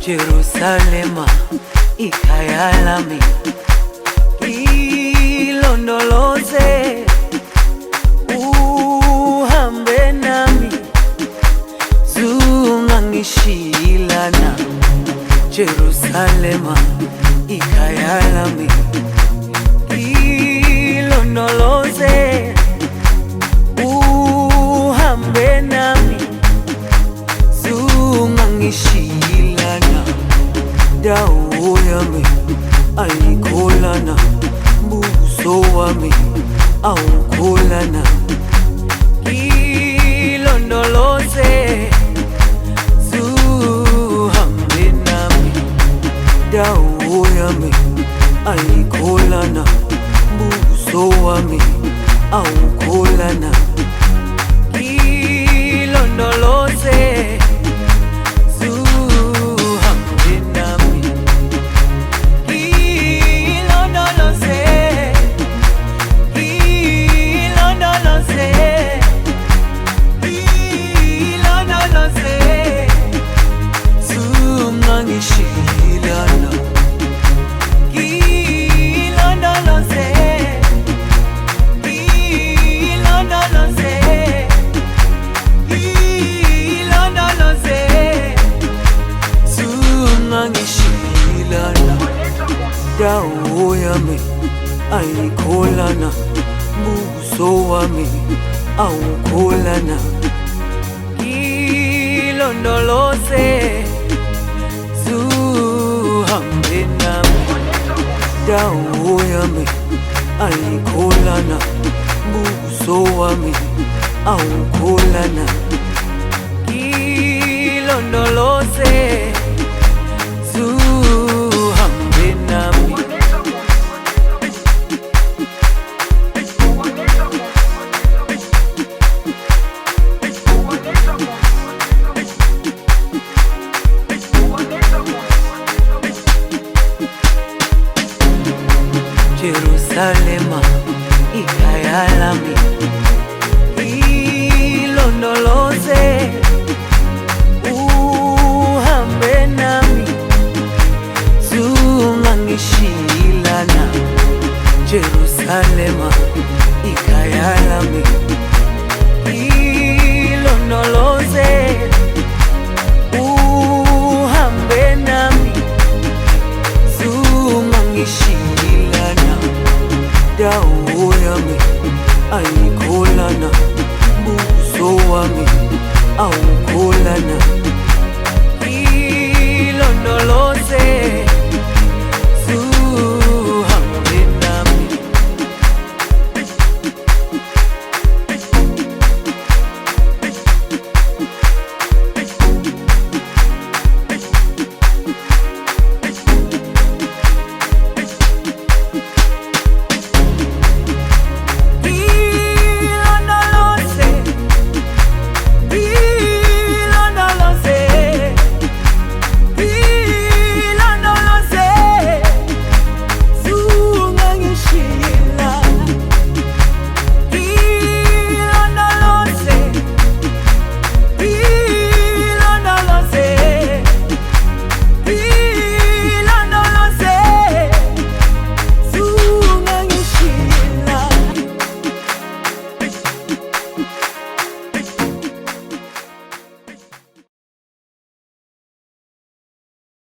Jerusalema ikhaya lami, ilondoloze uhambe nami, zungangishilana. Jerusalema ikhaya lami, ilondoloze uhambe nami, zungangishilana. Dawo yami ayikholana, buso wami awukholana. Ilondoloze zuhambe nami, dawo yami ayikholana, buso wami awukholana. Ilondoloze dawo yami ayikholana, buso wami awukholana. Ilondoloze zuhambe nami, dawo yami ayikholana, buso wami awukholana. Ilondoloze zuhambe nami. Jerusalema ikhaya lami, ilondoloze uhambe nami, zungangishilana. Jerusalema ikhaya lami, ilondoloze uhambe nami, zungangishilana. Dawo yami ayikholana, buso wami awukholana.